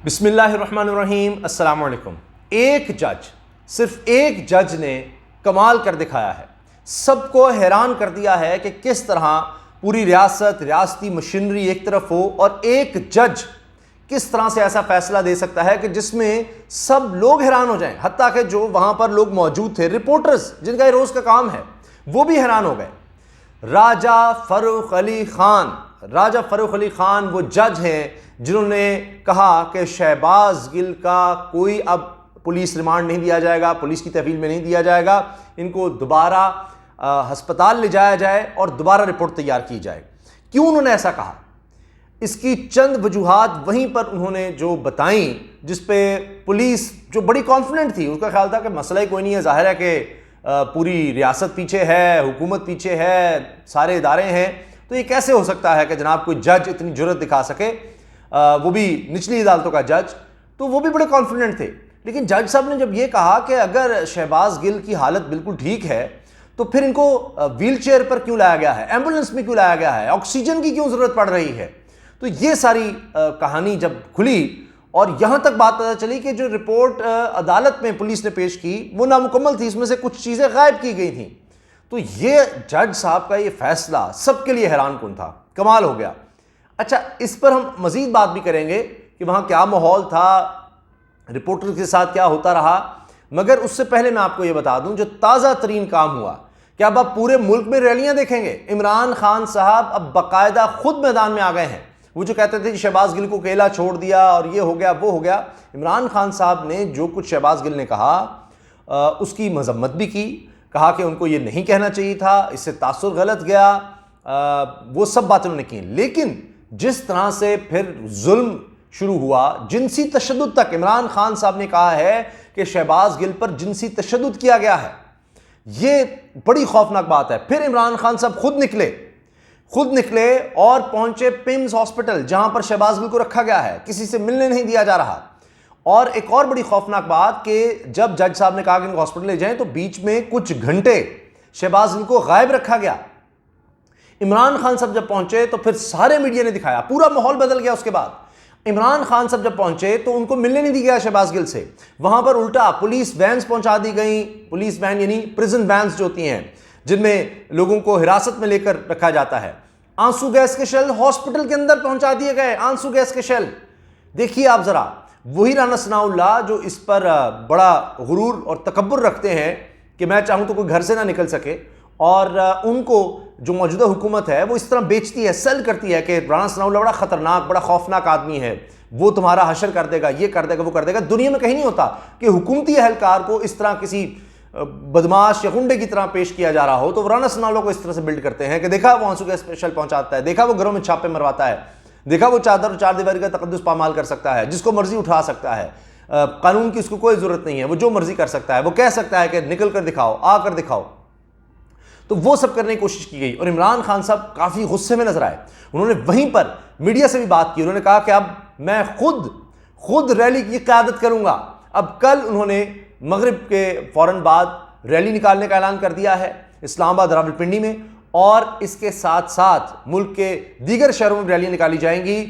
बिस्मिल्लाहिर्रहमानिर्रहीम, अस्सलाम वालेकुम। एक जज, सिर्फ एक जज ने कमाल कर दिखाया है, सबको हैरान कर दिया है कि किस तरह पूरी रियासती मशीनरी एक तरफ हो और एक जज किस तरह से ऐसा फैसला दे सकता है कि जिसमें सब लोग हैरान हो जाएं, हत्ता कि जो वहां पर लोग मौजूद थे, रिपोर्टर्स जिनका ये रोज का काम है, वो भी हैरान हो गए। राजा फर्रुख अली खान वो जज हैं जिन्होंने कहा कि शहबाज गिल का कोई अब पुलिस रिमांड नहीं दिया जाएगा, पुलिस की तहवील में नहीं दिया जाएगा, इनको दोबारा अस्पताल ले जाया जाए और दोबारा रिपोर्ट तैयार की जाए। क्यों उन्होंने ऐसा कहा, इसकी चंद वजूहात वहीं पर उन्होंने जो बताई, जिस पे पुलिस जो बड़ी कॉन्फिडेंट थी, उसका ख्याल था कि मसला ही कोई नहीं है, जाहिर है कि पूरी रियासत पीछे है, हुकूमत पीछे है, सारे इदारे हैं, तो ये कैसे हो सकता है कि जनाब कोई जज इतनी जुर्रत दिखा सके, वो भी निचली अदालतों का जज। तो वो भी बड़े कॉन्फिडेंट थे। लेकिन जज साहब ने जब ये कहा कि अगर शहबाज गिल की हालत बिल्कुल ठीक है तो फिर इनको व्हील चेयर पर क्यों लाया गया है, एम्बुलेंस में क्यों लाया गया है, ऑक्सीजन की क्यों जरूरत पड़ रही है, तो ये सारी कहानी जब खुली और यहां तक बात पता चली कि जो रिपोर्ट अदालत में पुलिस ने पेश की वो नामुकम्मल थी, इसमें से कुछ चीजें गायब की गई थी। तो ये जज साहब का ये फैसला सबके लिए हैरान कुन था, कमाल हो गया। अच्छा, इस पर हम मजीद बात भी करेंगे कि वहां क्या माहौल था, रिपोर्टर के साथ क्या होता रहा, मगर उससे पहले मैं आपको यह बता दूं जो ताज़ा तरीन काम हुआ कि अब आप पूरे मुल्क में रैलियां देखेंगे। इमरान खान साहब अब बाकायदा खुद मैदान में आ गए हैं। वो जो कहते थे कि शहबाज गिल को अकेला छोड़ दिया और ये हो गया वो हो गया, इमरान खान साहब ने जो कुछ शहबाज गिल ने कहा उसकी मजम्मत भी की, कहा कि उनको ये नहीं कहना चाहिए था, इससे तासुर गलत गया, वो सब बातें उन्होंने की। लेकिन जिस तरह से फिर जुल्म शुरू हुआ, जिनसी तशद्दुद तक, इमरान खान साहब ने कहा है कि शहबाज गिल पर जिनसी तशद्दुद किया गया है, ये बड़ी खौफनाक बात है। फिर इमरान खान साहब खुद निकले और पहुंचे पिम्स हॉस्पिटल जहां पर शहबाज गिल को रखा गया है, किसी से मिलने नहीं दिया जा रहा। और एक और बड़ी खौफनाक बात कि जब जज साहब ने कहा कि इनको हॉस्पिटल ले जाएं तो बीच में कुछ घंटे शहबाज गिल को गायब रखा गया। इमरान खान साहब जब पहुंचे तो फिर सारे मीडिया ने दिखाया, पूरा माहौल बदल गया। उसके बाद इमरान खान साहब जब पहुंचे तो उनको मिलने नहीं दिया गया शहबाज गिल से, वहां पर उल्टा पुलिस वैन्स पहुंचा दी गई। पुलिस वैन यानी प्रिजन वैन्स जो होती हैं जिनमें लोगों को हिरासत में लेकर रखा जाता है। आंसू गैस के शेल हॉस्पिटल के अंदर पहुंचा दिए गए, आंसू गैस के शेल। देखिए आप जरा, वही राना सनाउल्लाह जो इस पर बड़ा गुरूर और तकब्बुर रखते हैं कि मैं चाहूं तो कोई घर से ना निकल सके, और उनको जो मौजूदा हुकूमत है वो इस तरह बेचती है, सेल करती है कि राना सनाउल्लाह बड़ा खतरनाक, बड़ा खौफनाक आदमी है, वो तुम्हारा हशर कर देगा, ये कर देगा, वो कर देगा। दुनिया में कहीं नहीं होता कि हुकूमती एहलकार को इस तरह किसी बदमाश या गुंडे की तरह पेश किया जा रहा हो। तो राना सनाउल्लाह को इस तरह से बिल्ड करते हैं कि देखा वो आंसू का स्पेशल पहुंचाता है, देखा वो घरों में छापे मरवाता है, देखा वो चादर चार दीवारी का तकद्दुस पामाल कर सकता है, जिसको मर्जी उठा सकता है, कानून की उसको कोई जरूरत नहीं है, वो जो मर्जी कर सकता है, वो कह सकता है कि निकल कर दिखाओ, आकर दिखाओ। तो वो सब करने की कोशिश की गई और इमरान खान साहब काफी गुस्से में नजर आए। उन्होंने वहीं पर मीडिया से भी बात की, उन्होंने कहा कि अब मैं खुद रैली की क़यादत करूंगा। अब कल उन्होंने मगरिब के फौरन बाद रैली निकालने का ऐलान कर दिया है इस्लामाबाद, रावलपिंडी में, और इसके साथ साथ मुल्क के दीगर शहरों में रैलियां निकाली जाएंगी।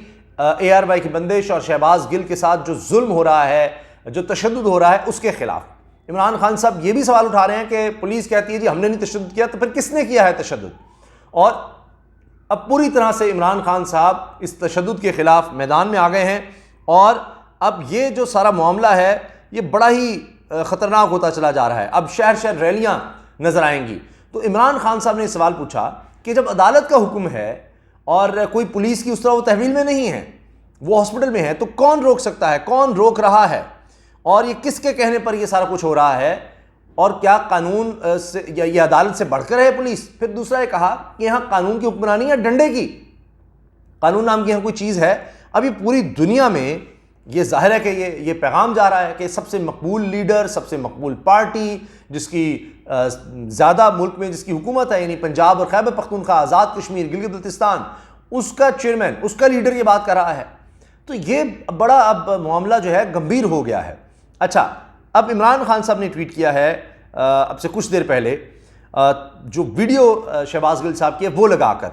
ARY की बंदिश और शहबाज गिल के साथ जो जुल्म हो रहा है, जो तशद्दुद हो रहा है, उसके खिलाफ। इमरान खान साहब ये भी सवाल उठा रहे हैं कि पुलिस कहती है जी हमने नहीं तशद्दुद किया, तो फिर किसने किया है तशद्दुद? और अब पूरी तरह से इमरान खान साहब इस तशद्दुद के खिलाफ मैदान में आ गए हैं और अब ये जो सारा मामला है ये बड़ा ही खतरनाक होता चला जा रहा है। अब शहर शहर रैलियां नजर आएंगी। तो इमरान खान साहब ने सवाल पूछा कि जब अदालत का हुक्म है और कोई पुलिस की उस तरह वो तहवील में नहीं है, वो हॉस्पिटल में है, तो कौन रोक सकता है, कौन रोक रहा है, और ये किसके कहने पर ये सारा कुछ हो रहा है, और क्या कानून से या ये अदालत से बढ़कर है पुलिस? फिर दूसरा ये कहा कि यहाँ कानून की हुक्मरानी या डंडे की, कानून नाम की यहाँ कोई चीज़ है? अभी पूरी दुनिया में ये जाहिर है कि ये पैगाम जा रहा है कि सबसे मकबूल लीडर, सबसे मकबूल पार्टी, जिसकी ज़्यादा मुल्क में जिसकी हुकूमत है, यानी पंजाब और खैबर पख्तूनख्वा, आज़ाद कश्मीर, गिलगित बल्तिस्तान, उसका चेयरमैन, उसका लीडर ये बात कर रहा है। तो ये बड़ा अब मामला जो है गंभीर हो गया है। अच्छा, अब इमरान खान साहब ने ट्वीट किया है अब से कुछ देर पहले, जो वीडियो शहबाज गिल साहब की है वो लगाकर,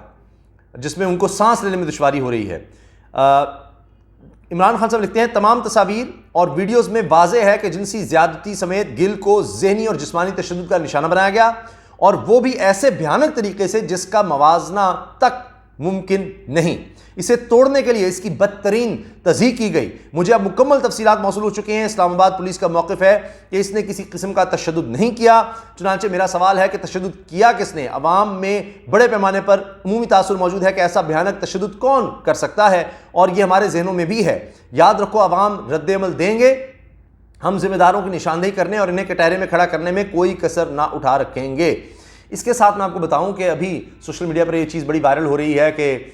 जिसमें उनको सांस लेने में दुश्वारी हो रही है। इमरान खान साहब लिखते हैं, तमाम तस्वीर और वीडियोस में वाज़ेह है कि जिनसी ज्यादती समेत गिल को ज़हनी और जिस्मानी तशद्दुद का निशाना बनाया गया, और वो भी ऐसे भयानक तरीके से जिसका मवाजना तक मुमकिन नहीं। इसे तोड़ने के लिए इसकी बदतरीन तज़हीक की गई। मुझे अब मुकम्मल तफसीलात मौसूल हो चुकी हैं। इस्लामाबाद पुलिस का मौक़िफ़ है कि इसने किसी किस्म का तशद्दुद नहीं किया। चुनांचे मेरा सवाल है कि तशद्दुद किया किसने? अवाम में बड़े पैमाने पर अमूमी तासुर मौजूद है कि ऐसा भयानक तशद्दुद कौन कर सकता है, और ये हमारे जहनों में भी है। याद रखो, अवाम रद्द-ए-अमल देंगे। हम जिम्मेदारों की निशानदेही करने और इन्हें कटहरे में खड़ा करने में कोई कसर ना उठा रखेंगे। इसके साथ मैं आपको बताऊं कि अभी सोशल मीडिया पर ये चीज़ बड़ी वायरल हो रही है कि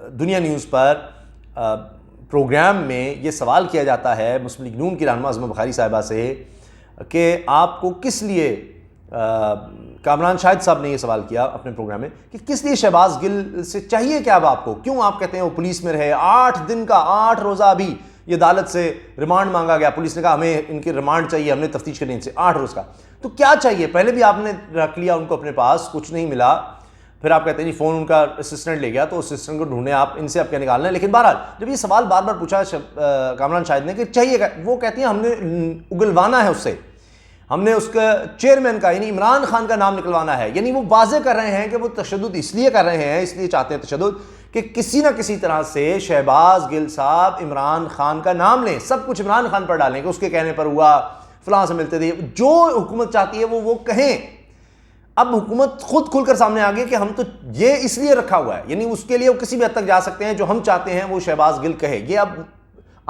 दुनिया न्यूज़ पर प्रोग्राम में ये सवाल किया जाता है मुस्लिम लीग नून की रहनुमा अज़मा बुखारी साहिबा से कि आपको किस लिए, कामरान शाहिद साहब ने ये सवाल किया अपने प्रोग्राम में कि किस लिए शहबाज गिल से चाहिए क्या अब आपको, क्यों आप कहते हैं वो पुलिस में रहे। 8 दिन का 8 रोज़ा अभी ये अदालत से रिमांड मांगा गया। पुलिस ने कहा हमें इनकी रिमांड चाहिए, हमने तफ्तीश करनी इनसे 8 रोज़ का। तो क्या चाहिए? पहले भी आपने रख लिया उनको अपने पास, कुछ नहीं मिला, फिर आप कहते हैं जी फ़ोन उनका असिस्टेंट ले गया तो असिस्टेंट को ढूंढने, आप इनसे आप क्या निकालना है। लेकिन बहरहाल जब ये सवाल बार बार पूछा कामरान शाहिद ने कि चाहिएगा, वो कहती हैं हमने उगलवाना है उससे, हमने उसका चेयरमैन का यानी इमरान खान का नाम निकलवाना है। यानी वो वाजे कर रहे हैं कि वो तशद्दुद इसलिए कर रहे हैं, इसलिए चाहते हैं तशद्दुद कि किसी ना किसी तरह से शहबाज गिल साहब इमरान खान का नाम लें, सब कुछ इमरान खान पर डालें कि उसके कहने पर हुआ, फलां से मिलते थे। जो हुकूमत चाहती है वो कहें। अब हुकूमत खुद खुलकर सामने आ गई कि हम तो ये इसलिए रखा हुआ है, यानी उसके लिए वो किसी भी हद तक जा सकते हैं, जो हम चाहते हैं वो शहबाज गिल कहे। ये अब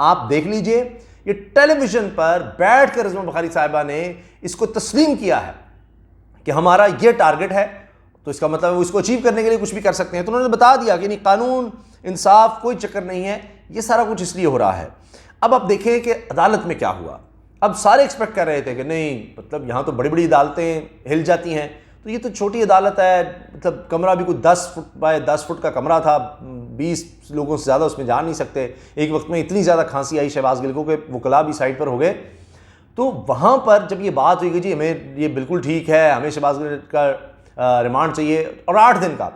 आप देख लीजिए, ये टेलीविजन पर बैठकर अज़मा बुखारी साहिबा ने इसको तस्लीम किया है कि हमारा ये टारगेट है, तो इसका मतलब है वो इसको अचीव करने के लिए कुछ भी कर सकते हैं। तो उन्होंने बता दिया कि नहीं, कानून इंसाफ कोई चक्कर नहीं है, ये सारा कुछ इसलिए हो रहा है। अब आप देखें कि अदालत में क्या हुआ। अब सारे एक्सपेक्ट कर रहे थे कि नहीं, मतलब यहाँ तो बड़ी बड़ी अदालतें हिल जाती हैं, तो ये तो छोटी अदालत है, मतलब कमरा भी कोई 10 फुट बाय 10 फुट का कमरा था, 20 लोगों से ज़्यादा उसमें जा नहीं सकते। एक वक्त में इतनी ज़्यादा खांसी आई शहबाज गिल को कि वकला भी साइड पर हो गए। तो वहाँ पर जब ये बात हुई कि जी हमें ये बिल्कुल ठीक है, हमें शहबाज गिल का रिमांड चाहिए और 8 दिन का,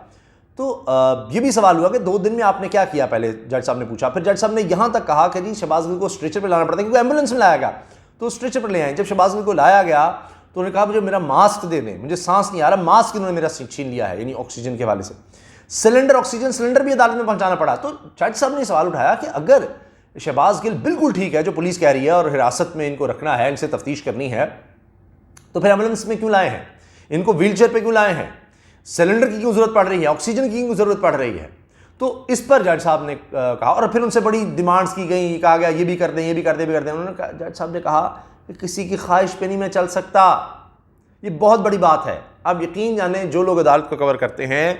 तो ये भी सवाल हुआ कि 2 दिन में आपने क्या किया। पहले जज साहब ने पूछा, फिर जज साहब ने यहाँ तक कहा कि जी शहबाज गिल को स्ट्रेचर पर लाना पड़ता है, क्योंकि एम्बुलेंस में लाया गया तो स्ट्रेचर पर ले आए। जब शहबाज गिल को लाया गया तो उन्होंने कहा मुझे मेरा मास्क दे दें, मुझे सांस नहीं आ रहा, मास्क इन्होंने मेरा छीन लिया है, यानी ऑक्सीजन के हवाले से। सिलेंडर, ऑक्सीजन सिलेंडर भी अदालत में पहुंचाना पड़ा। तो जज साहब ने सवाल उठाया कि अगर शहबाज गिल बिल्कुल ठीक है, जो पुलिस कह रही है, और हिरासत में इनको रखना है, इनसे तफ्तीश करनी है, तो फिर एम्बुलेंस में क्यों लाए हैं, इनको व्हील चेयर पर क्यों लाए हैं, सिलेंडर की क्यों जरूरत पड़ रही है, ऑक्सीजन की क्यों जरूरत पड़ रही है। तो इस पर जज साहब ने कहा, और फिर उनसे बड़ी डिमांड्स की गई, कहा गया ये भी कर दें, ये भी कर दें, भी कर दें। उन्होंने जज साहब ने कहा कि किसी की ख्वाहिश पे नहीं मैं चल सकता, ये बहुत बड़ी बात है। अब यकीन जाने जो लोग अदालत को कवर करते हैं,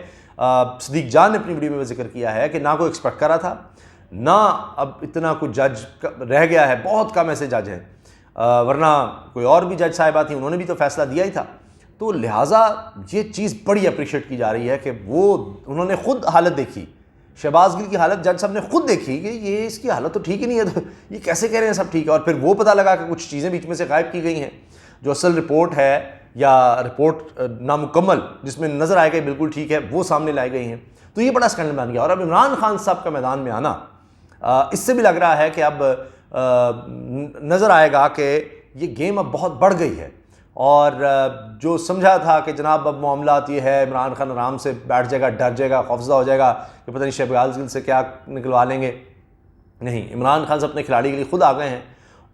सदीक जान ने अपनी वीडियो में जिक्र किया है कि ना कोई एक्सपेक्ट करा था, ना अब इतना कुछ जज रह गया है, बहुत कम ऐसे जज हैं, वरना कोई और भी जज साहिबा थी, उन्होंने भी तो फैसला दिया ही था। तो लिहाजा ये चीज़ बड़ी अप्रिशिएट की जा रही है कि वो उन्होंने खुद हालत देखी, शहबाज गिल की हालत जज साहब ने खुद देखी कि ये इसकी हालत तो ठीक ही नहीं है, तो ये कैसे कह रहे हैं सब ठीक है। और फिर वो पता लगा कि कुछ चीज़ें बीच में से गायब की गई हैं, जो असल रिपोर्ट है या रिपोर्ट नामुकम्मल जिसमें नज़र आएगा बिल्कुल ठीक है, वो सामने लाई गई हैं। तो ये बड़ा स्कैंडल बन गया। और अब इमरान खान साहब का मैदान में आना, इससे भी लग रहा है कि अब नज़र आएगा कि ये गेम अब बहुत बढ़ गई है। और जो समझा था कि जनाब अब मामला ये है, इमरान खान आराम से बैठ जाएगा, डर जाएगा, खौफजदा हो जाएगा कि पता नहीं शहबाज गिल से क्या निकलवा लेंगे, नहीं, इमरान खान से अपने खिलाड़ी के लिए खुद आ गए हैं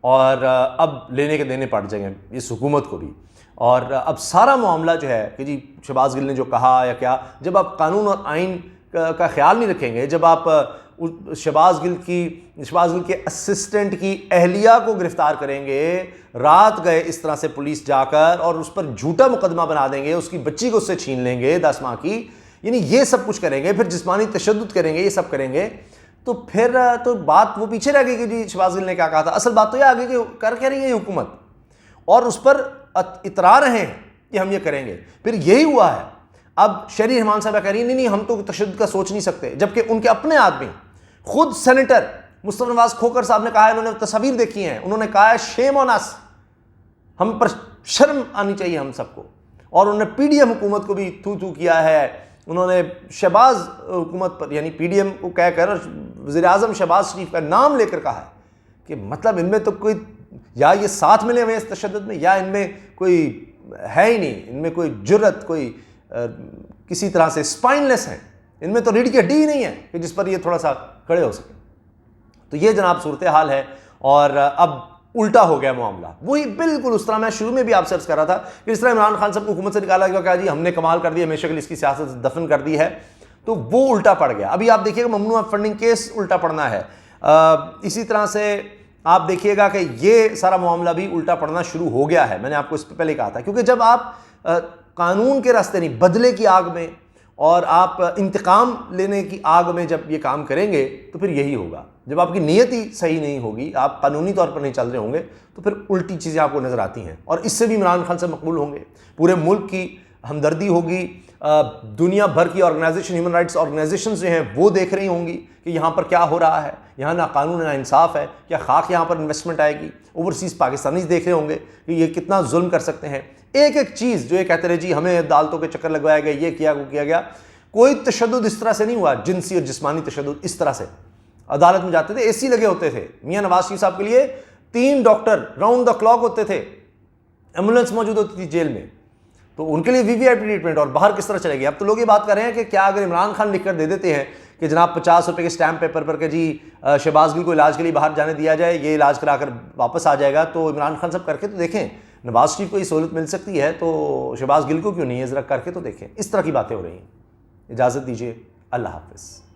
और अब लेने के देने पड़ जाएंगे इस हुकूमत को भी। और अब सारा मामला जो है कि जी शहबाज गिल ने जो कहा या क्या, जब आप कानून और आइन का ख्याल नहीं रखेंगे, जब आप शहबाज गिल के असिस्टेंट की अहलिया को गिरफ्तार करेंगे, रात गए इस तरह से पुलिस जाकर, और उस पर झूठा मुकदमा बना देंगे, उसकी बच्ची को उससे छीन लेंगे 10 माह की, यानी ये सब कुछ करेंगे, फिर जिस्मानी तशद्दुद करेंगे, ये सब करेंगे, तो फिर तो बात वो पीछे रह गई कि जी शहबाज गिल ने क्या कहा था। असल बात तो ये आ गई कि कर क्या रही है हुकूमत, और उस पर इतरा रहे हैं कि हम ये करेंगे। फिर यही हुआ है। अब शहरी रहमान साहब कह रही है नहीं हम तो तशद्दुद का सोच नहीं सकते, जबकि उनके अपने आदमी, खुद सेनेटर मुस्तफा नवाज खोखर साहब ने कहा है, उन्होंने तस्वीर देखी है, उन्होंने कहा है शेम ऑन अस, हम पर शर्म आनी चाहिए हम सबको। और उन्होंने पीडीएम हुकूमत को भी थू थू किया है उन्होंने शहबाज हुकूमत पर यानी पीडीएम को कहकर वज़ीर-ए-आज़म शहबाज शरीफ का नाम लेकर कहा है कि मतलब इनमें तो कोई या ये साथ मिले हुए इस तशद्दुद में या इनमें कोई है ही नहीं, इनमें कोई जुर्रत, कोई किसी तरह से स्पाइनलेस हैं, इनमें तो रीढ़ की हड्डी ही नहीं है कि जिस पर ये थोड़ा सा खड़े हो सके। तो ये जनाब सूरत हाल है और अब उल्टा हो गया मामला। वही बिल्कुल उस तरह मैं शुरू में भी आपसे अर्ज कर रहा था कि इस तरह इमरान खान साहब को हुकूमत से निकाला गया, कहा जी हमने कमाल कर दिया, हमेशा के लिए इसकी सियासत दफन कर दी है, तो वो उल्टा पड़ गया। अभी आप देखिएगा ममनूआ फंडिंग केस उल्टा पड़ना है। इसी तरह से आप देखिएगा कि ये सारा मामला भी उल्टा पड़ना शुरू हो गया है। मैंने आपको इस पर पहले कहा था, क्योंकि जब आप कानून के रास्ते नहीं, बदले की आग में और आप इंतकाम लेने की आग में जब ये काम करेंगे तो फिर यही होगा। जब आपकी नीयत ही सही नहीं होगी, आप कानूनी तौर पर नहीं चल रहे होंगे, तो फिर उल्टी चीज़ें आपको नज़र आती हैं और इससे भी इमरान खान से मकबूल होंगे। पूरे मुल्क की हमदर्दी होगी, दुनिया भर की ऑर्गेनाइजेशन, ह्यूमन राइट्स ऑर्गेनाइजेशन जो हैं वो देख रही होंगी कि यहाँ पर क्या हो रहा है, यहाँ ना कानून ना इंसाफ है, क्या खाक यहाँ पर इन्वेस्टमेंट आएगी। ओवरसीज़ पाकिस्तानीज देख रहे होंगे कि ये कितना जुल्म कर सकते हैं। एक एक चीज़ जो ये कहते रहे जी हमें अदालतों के चक्कर लगवाया गया, ये किया वो किया गया, कोई तशद्दुद इस तरह से नहीं हुआ, जिनसी और जिस्मानी तशद्दुद इस तरह से। अदालत में जाते थे, एसी लगे होते थे, मियां नवाज शरीफ साहब के लिए 3 डॉक्टर राउंड द क्लॉक होते थे, एम्बुलेंस मौजूद होती थी जेल में, तो उनके लिए वीवीआईपी ट्रीटमेंट। और बाहर किस तरह चलेगी। अब तो लोग ये बात कर रहे हैं कि क्या अगर इमरान खान लिखकर दे देते हैं कि जनाब 50 रुपये के स्टैम्प पेपर पर के जी शहबाज गिल को इलाज के लिए बाहर जाने दिया जाए, ये इलाज कराकर वापस आ जाएगा, तो इमरान खान साहब करके तो देखें। नवाज शरीफ को ये सहूलत मिल सकती है तो शहबाज गिल को क्यों नहीं है, ज़रा करके तो देखें। इस तरह की बातें हो रही हैं। इजाज़त दीजिए, अल्लाह हाफ़िज़।